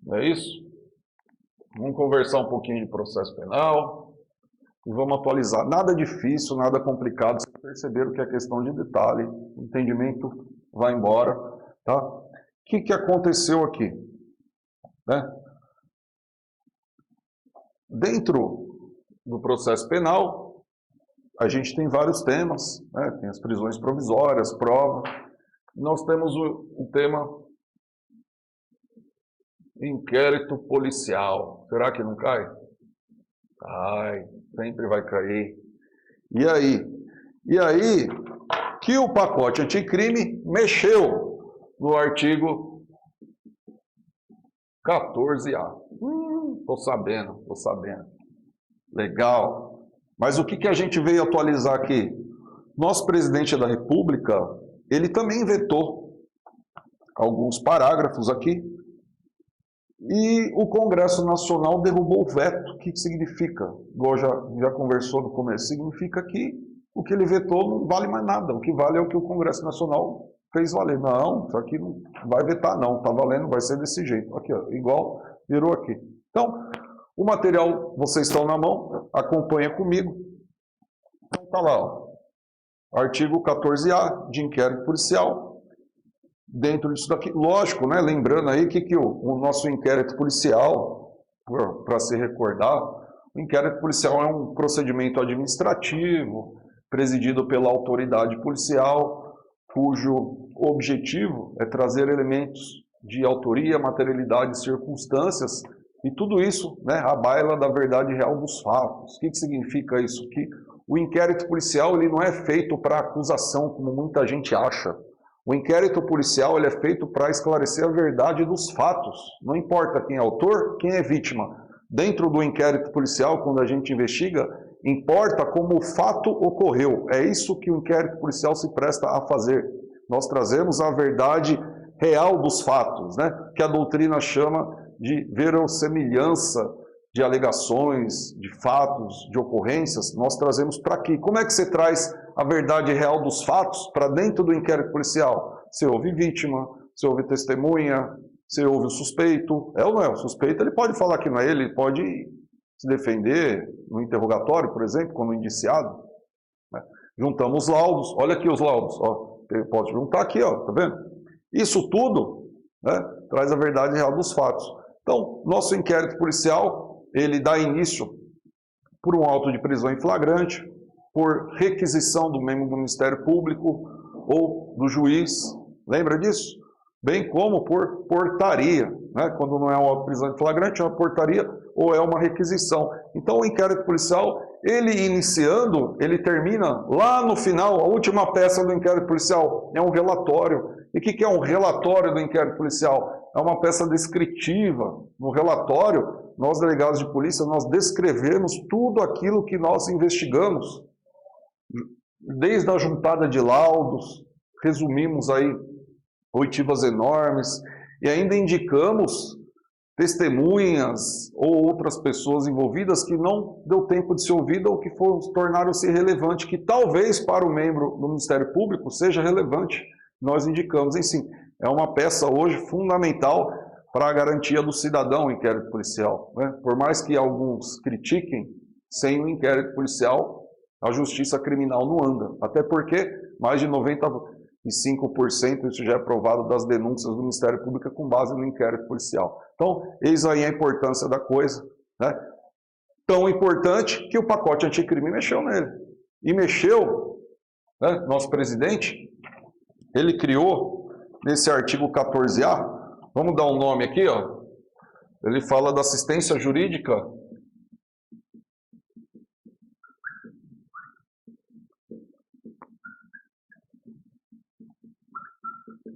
Não é isso? Vamos conversar um pouquinho de processo penal e vamos atualizar. Nada difícil, nada complicado. Vocês perceberam que é questão de detalhe, o entendimento vai embora, tá? O que aconteceu aqui? Né? Dentro do processo penal, a gente tem vários temas, né? Tem as prisões provisórias, prova. Nós temos o tema inquérito policial. Será que não cai? Cai, sempre vai cair. E aí que o pacote anticrime mexeu no artigo 14A. Tô sabendo. Legal. Mas o que a gente veio atualizar aqui? Nosso presidente da República, ele também vetou alguns parágrafos aqui. E o Congresso Nacional derrubou o veto. O que significa? Igual já conversou no começo. Significa que o que ele vetou não vale mais nada. O que vale é o que o Congresso Nacional fez valer. Não, isso aqui não vai vetar não. Está valendo, vai ser desse jeito. Aqui, ó, igual virou aqui. Então, o material, vocês estão na mão, acompanha comigo. Então tá lá, ó. Artigo 14A de inquérito policial. Dentro disso daqui, lógico, né? Lembrando aí que o nosso inquérito policial, para se recordar, o inquérito policial é um procedimento administrativo, presidido pela autoridade policial, cujo objetivo é trazer elementos de autoria, materialidade e circunstâncias, e tudo isso, né, à baila da verdade real dos fatos. O que significa isso? Que o inquérito policial ele não é feito para acusação, como muita gente acha. O inquérito policial ele é feito para esclarecer a verdade dos fatos. Não importa quem é autor, quem é vítima. Dentro do inquérito policial, quando a gente investiga, importa como o fato ocorreu. É isso que o inquérito policial se presta a fazer. Nós trazemos a verdade real dos fatos, né? Que a doutrina chama de verossimilhança de alegações, de fatos, de ocorrências. Nós trazemos para aqui. Como é que você traz a verdade real dos fatos para dentro do inquérito policial? Você ouve vítima, você ouve testemunha, você ouve o suspeito. É ou não é? O suspeito ele pode falar que não é ele pode se defender no interrogatório, por exemplo, como indiciado. Né? Juntamos laudos, olha aqui os laudos, ó. Pode juntar aqui, ó, tá vendo? Isso tudo, né, traz a verdade real dos fatos. Então, nosso inquérito policial, ele dá início por um auto de prisão em flagrante, por requisição do membro do Ministério Público ou do juiz, lembra disso? Bem como por portaria, né? Quando não é uma auto de prisão em flagrante, é uma portaria ou é uma requisição. Então o inquérito policial, ele iniciando, ele termina lá no final, a última peça do inquérito policial é um relatório. E o que é um relatório do inquérito policial? É uma peça descritiva. No relatório, nós delegados de polícia, nós descrevemos tudo aquilo que nós investigamos, desde a juntada de laudos, resumimos aí oitivas enormes e ainda indicamos testemunhas ou outras pessoas envolvidas que não deu tempo de ser ouvida ou que tornaram-se irrelevantes, que talvez para o membro do Ministério Público seja relevante. Nós indicamos, enfim, é uma peça hoje fundamental para a garantia do cidadão, o inquérito policial. Né? Por mais que alguns critiquem, sem o inquérito policial, a justiça criminal não anda. Até porque mais de 95% isso já é provado das denúncias do Ministério Público com base no inquérito policial. Então, eis aí a importância da coisa. Né? Tão importante que o pacote anticrime mexeu nele. E mexeu, né? Nosso presidente, ele criou nesse artigo 14A, vamos dar um nome aqui, ó. Ele fala da assistência jurídica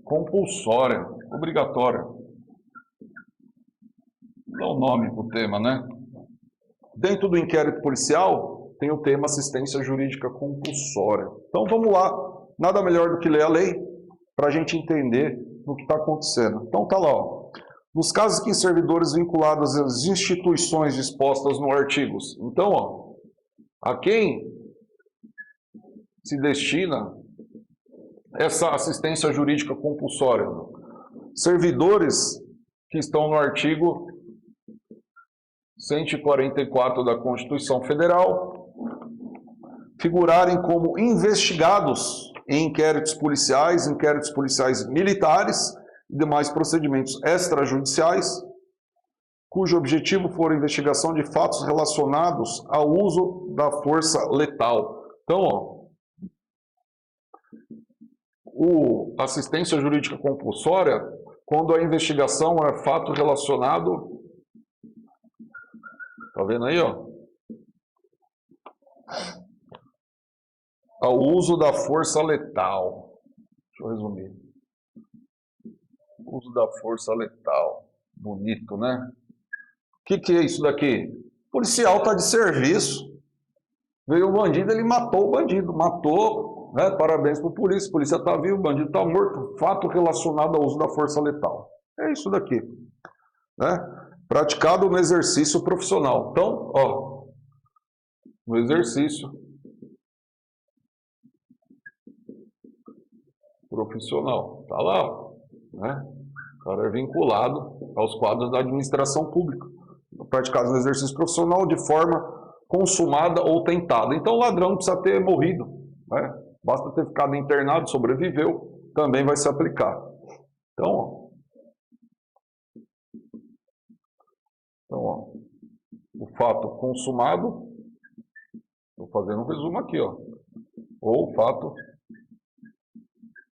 compulsória, obrigatória. Dá um nome para o tema, né? Dentro do inquérito policial, tem o tema assistência jurídica compulsória. Então vamos lá, nada melhor do que ler a lei para a gente entender o que está acontecendo. Então tá lá, ó. Nos casos que servidores vinculados às instituições dispostas no artigo. Então, ó, a quem se destina essa assistência jurídica compulsória? Servidores que estão no artigo 144 da Constituição Federal figurarem como investigados em inquéritos policiais militares e demais procedimentos extrajudiciais, cujo objetivo for a investigação de fatos relacionados ao uso da força letal. Então, ó, assistência jurídica compulsória, quando a investigação é fato relacionado, tá vendo aí, ó, ao uso da força letal. Deixa eu resumir. Uso da força letal. Bonito, né? O que é isso daqui? O policial está de serviço. Veio o bandido, ele matou o bandido. Matou, né? Parabéns para o polícia. A polícia está viva, o bandido está morto. Fato relacionado ao uso da força letal. É isso daqui. Né? Praticado no exercício profissional. Então, ó, no exercício profissional. Está lá, né? O cara é vinculado aos quadros da administração pública. Praticado no exercício profissional de forma consumada ou tentada. Então, o ladrão não precisa ter morrido, né? Basta ter ficado internado, sobreviveu, também vai se aplicar. Então, ó, o fato consumado, estou fazendo um resumo aqui, ó, ou o fato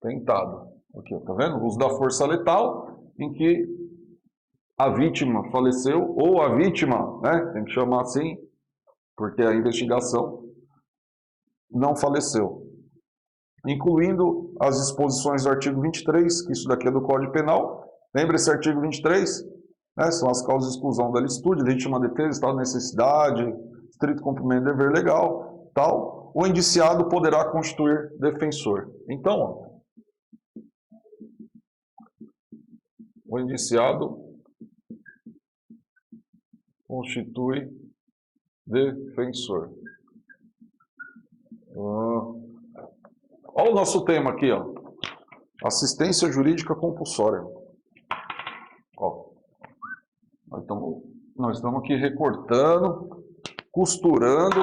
tentado. Aqui, ó, tá vendo? O uso da força letal, em que a vítima faleceu, ou a vítima, né, tem que chamar assim, porque a investigação não faleceu. Incluindo as disposições do artigo 23, que isso daqui é do Código Penal. Lembra esse artigo 23? Né, são as causas de exclusão da licitude, legítima defesa, estado de necessidade, estrito cumprimento do dever legal, tal. O indiciado poderá constituir defensor. Então, ó, o indiciado constitui defensor. Olha o nosso tema aqui, ó. Assistência jurídica compulsória. Ó, nós estamos aqui recortando, costurando,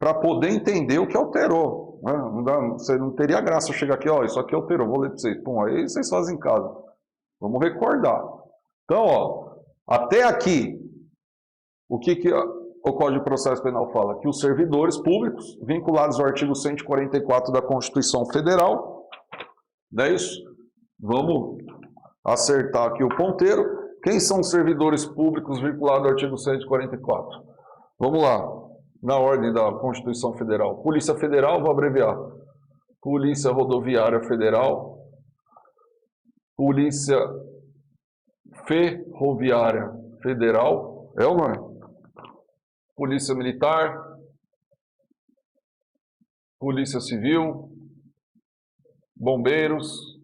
para poder entender o que alterou. Né? Você não teria graça eu chegar aqui, ó, isso aqui alterou, vou ler para vocês. Pum, aí vocês fazem em casa. Vamos recordar. Então, ó, até aqui, o que o Código de Processo Penal fala? Que os servidores públicos, vinculados ao artigo 144 da Constituição Federal, não é isso? Vamos acertar aqui o ponteiro. Quem são os servidores públicos vinculados ao artigo 144? Vamos lá, na ordem da Constituição Federal. Polícia Federal, vou abreviar. Polícia Rodoviária Federal, Polícia Ferroviária Federal, é ou não é? Polícia Militar, Polícia Civil, Bombeiros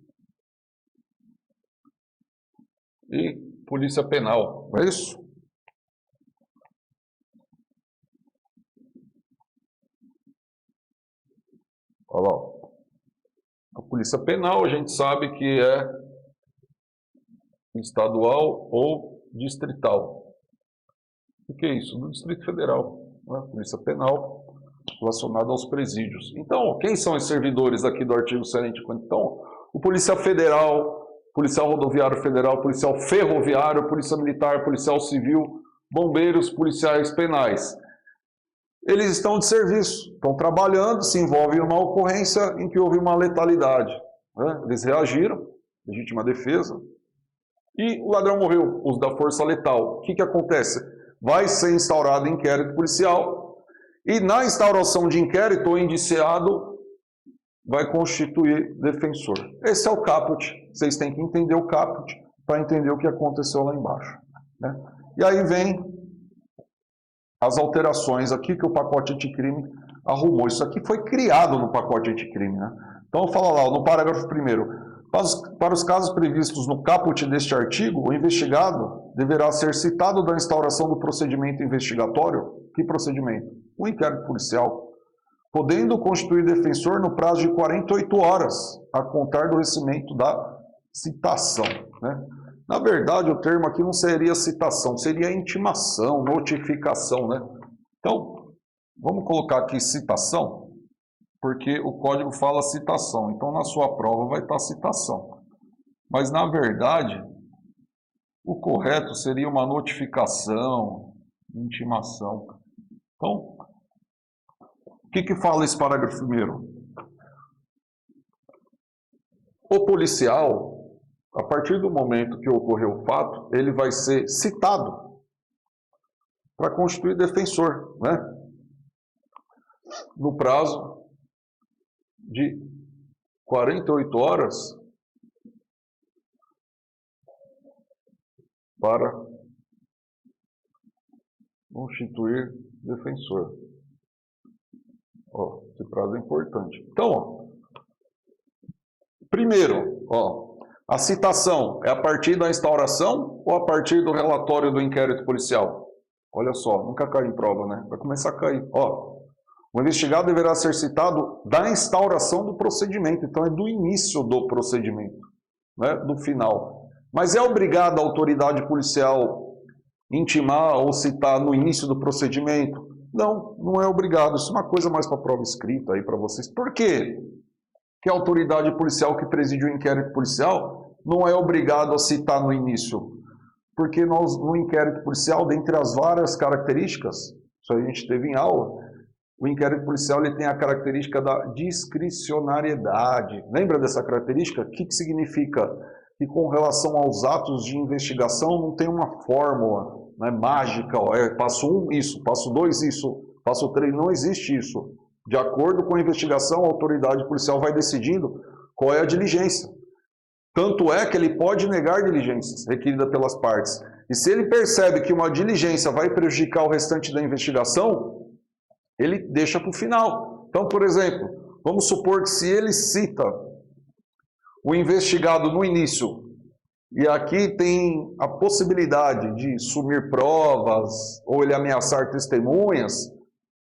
e Polícia Penal, não é isso? Olha lá. A Polícia Penal a gente sabe que é estadual ou distrital. O que é isso? Do Distrito Federal, né? Polícia Penal relacionada aos presídios. Então, quem são os servidores aqui do artigo 150? Então, o Polícia Federal, Policial Rodoviário Federal, Policial Ferroviário, Polícia Militar, Policial Civil, Bombeiros, Policiais Penais. Eles estão de serviço, estão trabalhando, se envolvem em uma ocorrência em que houve uma letalidade. Né? Eles reagiram, legítima defesa, e o ladrão morreu, uso da força letal. O que acontece? Vai ser instaurado inquérito policial e na instauração de inquérito o indiciado vai constituir defensor. Esse é o caput. Vocês têm que entender o caput para entender o que aconteceu lá embaixo. Né? E aí vem as alterações aqui que o pacote anticrime arrumou. Isso aqui foi criado no pacote anticrime. Né? Então, fala lá, no parágrafo 1º. Para os casos previstos no caput deste artigo, o investigado deverá ser citado da instauração do procedimento investigatório. Que procedimento? O inquérito policial, podendo constituir defensor no prazo de 48 horas, a contar do recebimento da citação. Né? Na verdade, o termo aqui não seria citação, seria intimação, notificação, né? Então, vamos colocar aqui citação, porque o código fala citação. Então, na sua prova vai estar citação. Mas, na verdade, o correto seria uma notificação, intimação. Então, o que fala esse parágrafo primeiro? O policial, a partir do momento que ocorreu o fato, ele vai ser citado para constituir defensor, né? No prazo de 48 horas para constituir defensor. Ó, esse prazo é importante. Então, ó, primeiro, ó, a citação é a partir da instauração ou a partir do relatório do inquérito policial? Olha só, nunca cai em prova, né? Vai começar a cair. Ó, o investigado deverá ser citado da instauração do procedimento. Então, é do início do procedimento, né? Do final. Mas é obrigado a autoridade policial intimar ou citar no início do procedimento? Não, não é obrigado. Isso é uma coisa mais para prova escrita aí para vocês. Por quê? Que a autoridade policial que preside o inquérito policial não é obrigado a citar no início. Porque nós, no inquérito policial, dentre as várias características, isso a gente teve em aula, o inquérito policial ele tem a característica da discricionariedade. Lembra dessa característica? O que significa? Que com relação aos atos de investigação não tem uma fórmula, né, mágica, ó, passo 1 isso, passo 2 isso, passo 3, não existe isso. De acordo com a investigação, a autoridade policial vai decidindo qual é a diligência. Tanto é que ele pode negar diligências requeridas pelas partes. E se ele percebe que uma diligência vai prejudicar o restante da investigação, ele deixa para o final. Então, por exemplo, vamos supor que se ele cita o investigado no início, e aqui tem a possibilidade de sumir provas, ou ele ameaçar testemunhas,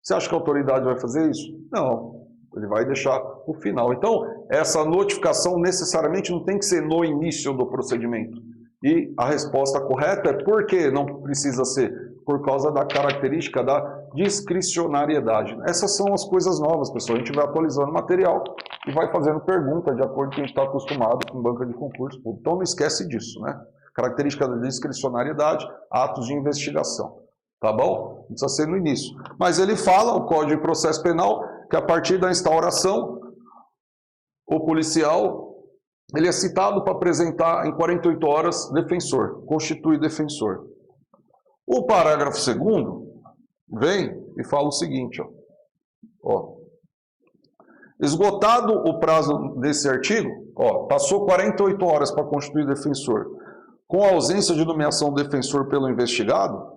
você acha que a autoridade vai fazer isso? Não, ele vai deixar para o final. Então, essa notificação necessariamente não tem que ser no início do procedimento. E a resposta correta é por que não precisa ser? Por causa da característica da discricionariedade. Essas são as coisas novas, pessoal. A gente vai atualizando o material e vai fazendo pergunta de acordo com o que a gente está acostumado com banca de concurso. Então não esquece disso, né? Característica da discricionariedade, atos de investigação. Tá bom? Não precisa ser no início. Mas ele fala, o Código de Processo Penal, que a partir da instauração, o policial ele é citado para apresentar em 48 horas defensor, constitui defensor. O parágrafo 2º vem e fala o seguinte, ó. Esgotado o prazo desse artigo, ó, passou 48 horas para constituir defensor. Com a ausência de nomeação do defensor pelo investigado,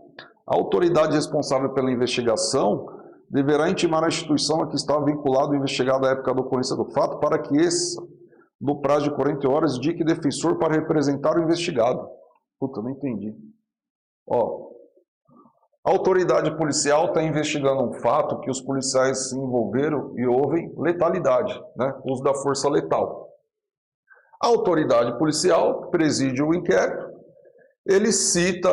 a autoridade responsável pela investigação deverá intimar a instituição a que estava vinculado o investigado à época da ocorrência do fato para que esse, no prazo de 40 horas, indique defensor para representar o investigado. Puta, não entendi. Ó, a autoridade policial está investigando um fato que os policiais se envolveram e houve letalidade, né? Uso da força letal. A autoridade policial preside o inquérito, ele cita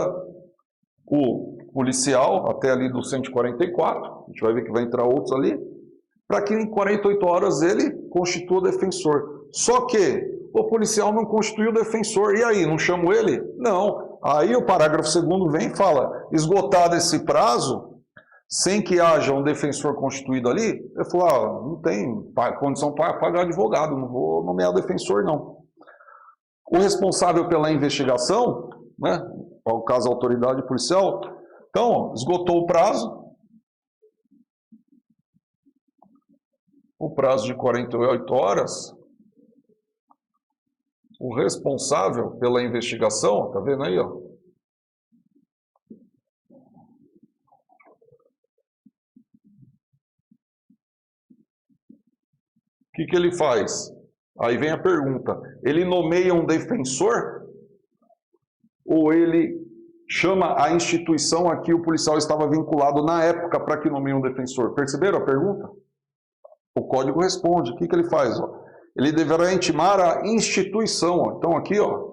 o policial, até ali do 144, a gente vai ver que vai entrar outros ali, para que em 48 horas ele constitua defensor. Só que o policial não constituiu defensor, e aí, não chamo ele? Não. Aí o parágrafo 2º vem e fala, esgotado esse prazo, sem que haja um defensor constituído ali, ele falou, não tem condição para pagar advogado, não vou nomear defensor não. O responsável pela investigação, né, no caso a autoridade policial, então, esgotou o prazo de 48 horas, o responsável pela investigação, tá vendo aí, ó? O que ele faz? Aí vem a pergunta, ele nomeia um defensor ou ele chama a instituição a que o policial estava vinculado na época para que nomeie um defensor? Perceberam a pergunta? O código responde. O que ele faz? Ó? Ele deverá intimar a instituição. Ó. Então aqui, ó,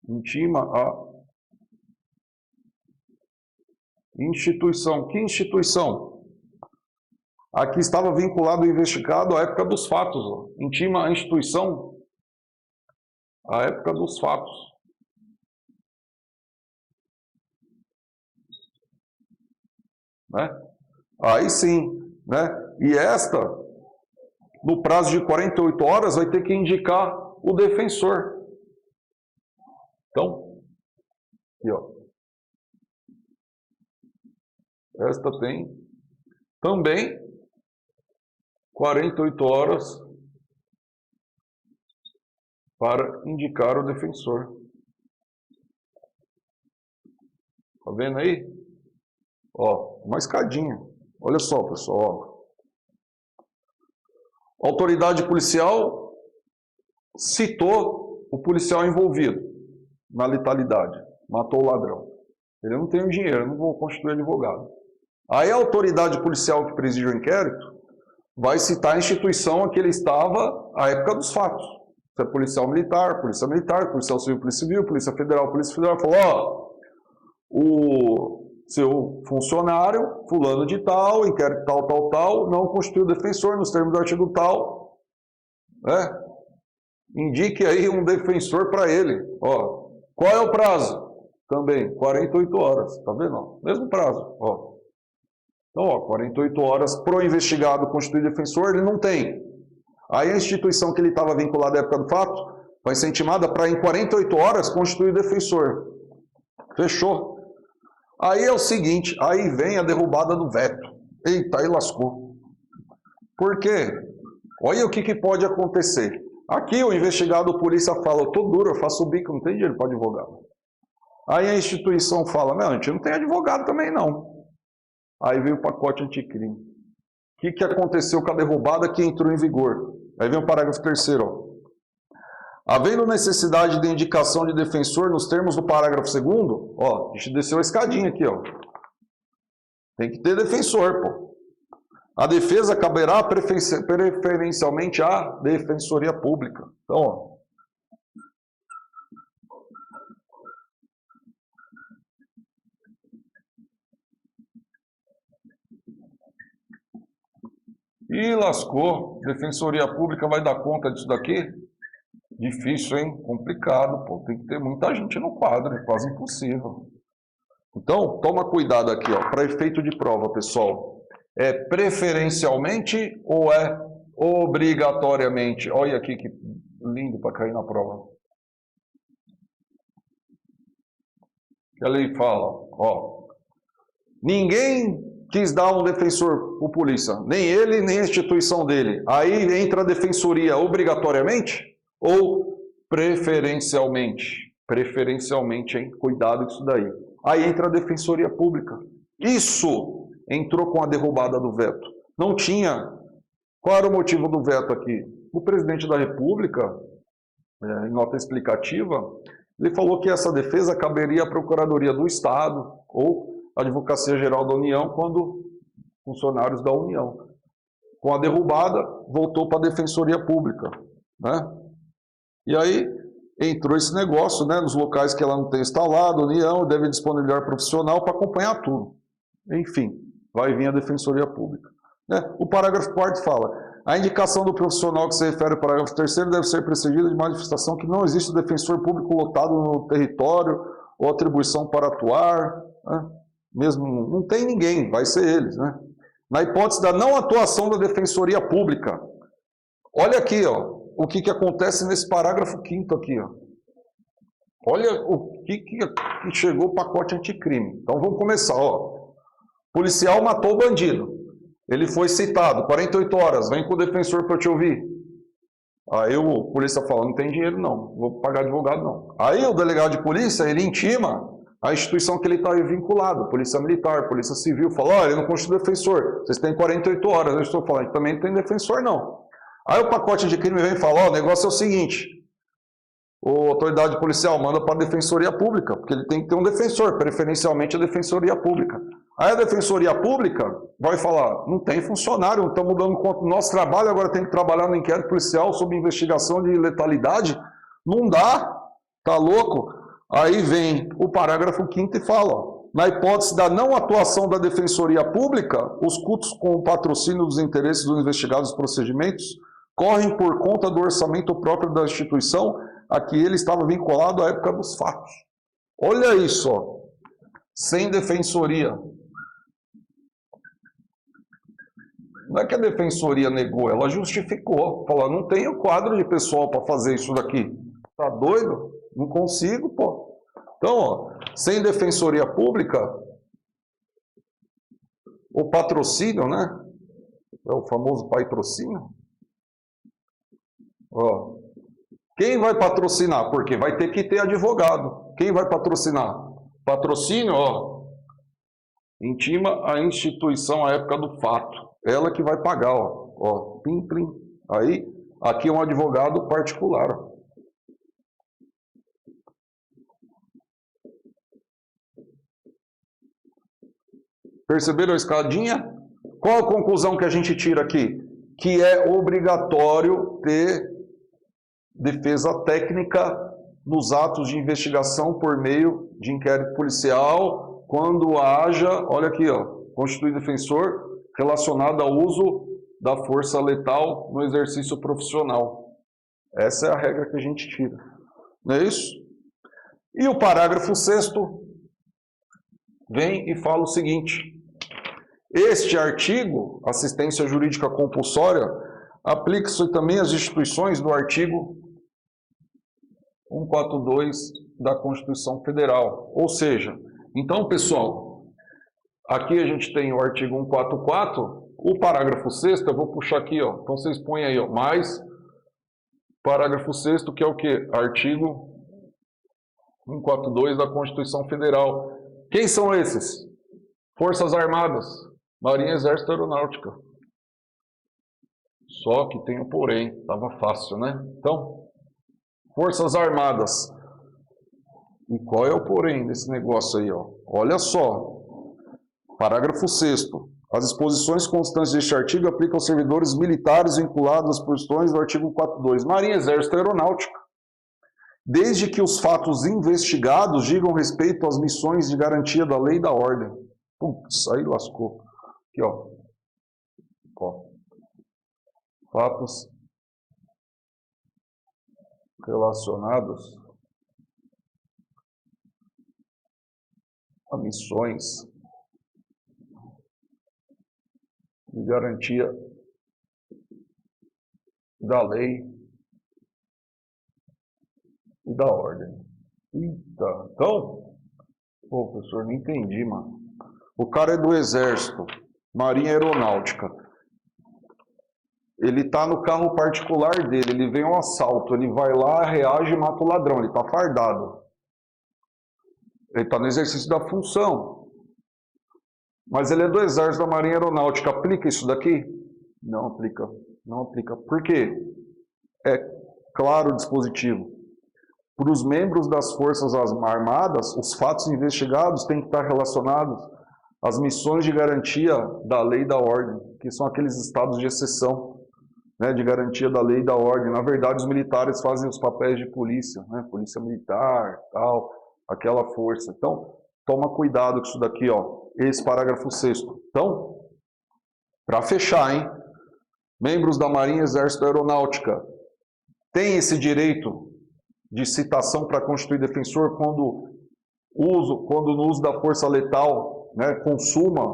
Intima a instituição. Que instituição? Aqui estava vinculado o investigado à época dos fatos. Ó. Intima a instituição à época dos fatos. Né? Aí sim, né? E esta, no prazo de 48 horas, vai ter que indicar o defensor. Então, aqui, ó. Esta tem também 48 horas para indicar o defensor. Tá vendo aí? Ó, uma escadinha. Olha só, pessoal. Ó. A autoridade policial citou o policial envolvido na letalidade. Matou o ladrão. Ele não tem o dinheiro, não vou constituir advogado. Aí a autoridade policial que preside o inquérito vai citar a instituição a que ele estava à época dos fatos. Se é policial militar, polícia civil, polícia federal, falou, ó, o seu funcionário, fulano de tal, inquérito tal, não constituiu defensor nos termos do artigo tal, né? Indique aí um defensor para ele. Ó, qual é o prazo? Também, 48 horas, tá vendo? Mesmo prazo, ó. Então, ó, 48 horas para o investigado constituir defensor, ele não tem. Aí a instituição que ele estava vinculada à época do fato vai ser intimada para, em 48 horas, constituir defensor. Fechou? Aí é o seguinte, aí vem a derrubada do veto. Eita, aí lascou. Por quê? Olha o que pode acontecer. Aqui o investigado, o polícia fala, eu tô duro, eu faço o bico, não tem dinheiro para advogado. Aí a instituição fala, não, a gente não tem advogado também não. Aí veio o pacote anticrime. O que aconteceu com a derrubada que entrou em vigor? Aí vem o parágrafo 3º. Ó. Havendo necessidade de indicação de defensor nos termos do parágrafo 2º, ó, a gente desceu a escadinha aqui, ó. Tem que ter defensor, pô. A defesa caberá preferencialmente à Defensoria Pública. Então, ó. E lascou. Defensoria Pública vai dar conta disso daqui? Difícil, hein? Complicado, pô. Tem que ter muita gente no quadro, é quase impossível. Então, toma cuidado aqui, ó. Para efeito de prova, pessoal. É preferencialmente ou é obrigatoriamente? Olha aqui que lindo para cair na prova. Que a lei fala, ó. Ninguém quis dar um defensor para a polícia, nem ele, nem a instituição dele. Aí entra a defensoria obrigatoriamente ou preferencialmente? Preferencialmente, hein? Cuidado com isso daí. Aí entra a defensoria pública. Isso entrou com a derrubada do veto. Não tinha. Qual era o motivo do veto aqui? O presidente da República, em nota explicativa, ele falou que essa defesa caberia à Procuradoria do Estado ou Advocacia Geral da União, quando funcionários da União. Com a derrubada, voltou para a Defensoria Pública. Né? E aí entrou esse negócio, né, nos locais que ela não tem instalado, a União deve disponibilizar profissional para acompanhar tudo. Enfim, vai vir a Defensoria Pública. Né? O parágrafo 4º fala, a indicação do profissional que se refere ao parágrafo 3º deve ser precedida de manifestação que não existe defensor público lotado no território ou atribuição para atuar, né? Mesmo não tem ninguém, vai ser eles, né? Na hipótese da não atuação da Defensoria Pública. Olha aqui, ó, o que acontece nesse parágrafo 5º aqui, ó. Olha o que chegou o pacote anticrime. Então vamos começar, ó. Policial matou o bandido. Ele foi citado, 48 horas, vem com o defensor para eu te ouvir. Aí o polícia fala, não tem dinheiro não, vou pagar advogado não. Aí o delegado de polícia, ele intima a instituição que ele está vinculado, Polícia Militar, Polícia Civil, fala, olha, ele não constitui defensor, vocês têm 48 horas, eu estou falando, também não tem defensor não. Aí o pacote de crime vem e fala, ó, o negócio é o seguinte, a autoridade policial manda para a Defensoria Pública, porque ele tem que ter um defensor, preferencialmente a Defensoria Pública. Aí a Defensoria Pública vai falar, não tem funcionário, não estamos dando conta do nosso trabalho, agora tem que trabalhar no inquérito policial sob investigação de letalidade, não dá, tá louco? Aí vem o parágrafo 5º e fala, ó, na hipótese da não atuação da Defensoria Pública, os cultos com o patrocínio dos interesses dos investigados dos procedimentos correm por conta do orçamento próprio da instituição a que ele estava vinculado à época dos fatos. Olha isso, ó. Sem defensoria. Não é que a defensoria negou, ela justificou. Falou, não tenho quadro de pessoal para fazer isso daqui. Tá doido? Não consigo, pô. Então, ó, sem defensoria pública, o patrocínio, né? É o famoso patrocínio. Ó, quem vai patrocinar? Porque vai ter que ter advogado. Quem vai patrocinar? Patrocínio, ó, intima a instituição à época do fato. Ela que vai pagar, ó, plim, plim. Aí, aqui é um advogado particular, ó. Perceberam a escadinha? Qual a conclusão que a gente tira aqui? Que é obrigatório ter defesa técnica nos atos de investigação por meio de inquérito policial, quando haja, olha aqui, ó, constitui defensor relacionado ao uso da força letal no exercício profissional. Essa é a regra que a gente tira. Não é isso? E o parágrafo 6º vem e fala o seguinte: este artigo, assistência jurídica compulsória, aplica-se também às instituições do artigo 142 da Constituição Federal. Ou seja, então, pessoal, aqui a gente tem o artigo 144, o parágrafo 6º, eu vou puxar aqui, ó. Então vocês põem aí, ó, mais parágrafo 6º, que é o quê? Artigo 142 da Constituição Federal. Quem são esses? Forças Armadas, Marinha, Exército e Aeronáutica. Só que tem um porém, estava fácil, né? Então, Forças Armadas. E qual é o porém desse negócio aí, ó? Olha só, parágrafo 6º. As disposições constantes deste artigo aplicam aos servidores militares vinculados às posições do artigo 142. Marinha, Exército e Aeronáutica. Desde que os fatos investigados digam respeito às missões de garantia da lei e da ordem. Putz, aí lascou. Aqui, ó. Fatos relacionados a missões de garantia da lei e da ordem. Eita, então, pô, professor, não entendi, mano. O cara é do Exército, Marinha Aeronáutica. Ele tá no carro particular dele, ele vem um assalto, ele vai lá, reage e mata o ladrão, ele tá fardado. Ele tá no exercício da função. Mas ele é do Exército, da Marinha Aeronáutica. Aplica isso daqui? Não aplica. Não aplica. Por quê? É claro o dispositivo. Para os membros das Forças Armadas, os fatos investigados têm que estar relacionados às missões de garantia da lei e da ordem, que são aqueles estados de exceção, né, de garantia da lei e da ordem. Na verdade, os militares fazem os papéis de polícia, né, polícia militar, tal, aquela força. Então, toma cuidado com isso daqui, ó, esse parágrafo 6º. Então, para fechar, hein, membros da Marinha, Exército e Aeronáutica têm esse direito de citação para constituir defensor quando no uso da força letal, né, consuma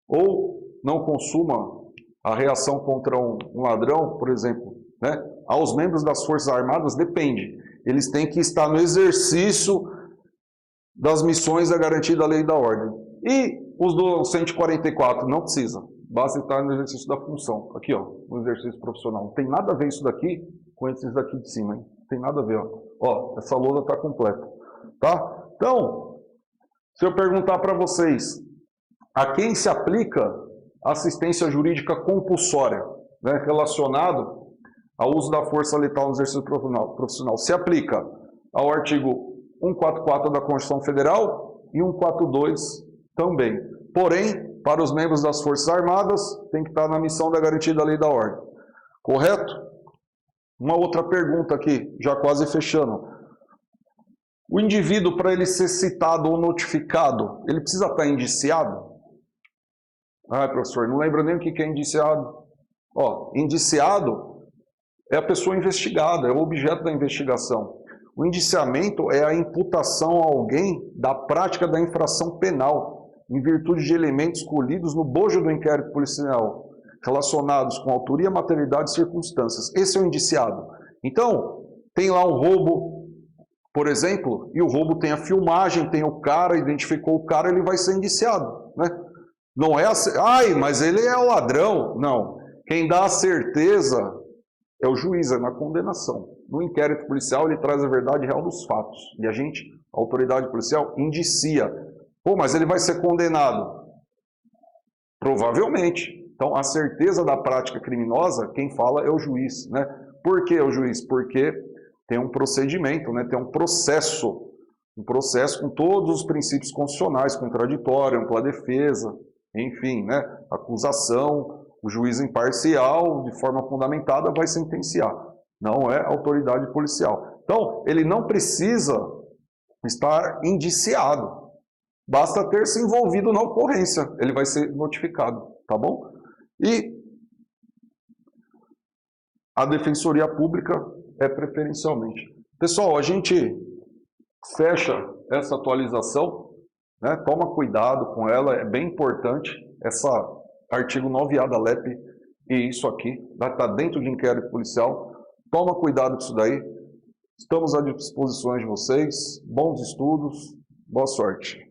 ou não consuma a reação contra um ladrão, por exemplo, né? Aos membros das Forças Armadas depende. Eles têm que estar no exercício das missões da garantia da lei e da ordem. E os do 144 não precisa. Basta estar no exercício da função. Aqui, ó, no exercício profissional. Não tem nada a ver isso daqui com esses daqui de cima, hein? Não tem nada a ver, ó. Ó, essa lousa está completa, tá? Então, se eu perguntar para vocês, a quem se aplica assistência jurídica compulsória, né, relacionado ao uso da força letal no exercício profissional, se aplica ao artigo 144 da Constituição Federal e 142 também. Porém, para os membros das Forças Armadas, tem que estar na missão da garantia da lei e da ordem. Correto? Uma outra pergunta aqui, já quase fechando. O indivíduo, para ele ser citado ou notificado, ele precisa estar indiciado? Ah, professor, não lembro nem o que é indiciado. Ó, indiciado é a pessoa investigada, é o objeto da investigação. O indiciamento é a imputação a alguém da prática da infração penal, em virtude de elementos colhidos no bojo do inquérito policial, relacionados com autoria, materialidade e circunstâncias. Esse é o indiciado. Então, tem lá um roubo, por exemplo, e o roubo tem a filmagem, tem o cara, identificou o cara, ele vai ser indiciado, né? Não é assim, ai, mas ele é o ladrão. Não. Quem dá a certeza é o juiz, é na condenação. No inquérito policial, ele traz a verdade real dos fatos. E a gente, a autoridade policial, indicia. Pô, mas ele vai ser condenado? Provavelmente. Então, a certeza da prática criminosa, quem fala é o juiz, né? Por que o juiz? Porque tem um procedimento, né? Tem um processo com todos os princípios constitucionais, contraditório, ampla defesa, enfim, né? Acusação, o juiz imparcial, de forma fundamentada, vai sentenciar. Não é autoridade policial. Então, ele não precisa estar indiciado. Basta ter se envolvido na ocorrência. Ele vai ser notificado, tá bom? E a Defensoria Pública é preferencialmente. Pessoal, a gente fecha essa atualização, né? Toma cuidado com ela, é bem importante. Essa artigo 9A da LEP e isso aqui vai estar dentro de inquérito policial. Toma cuidado com isso daí. Estamos à disposição de vocês. Bons estudos, boa sorte.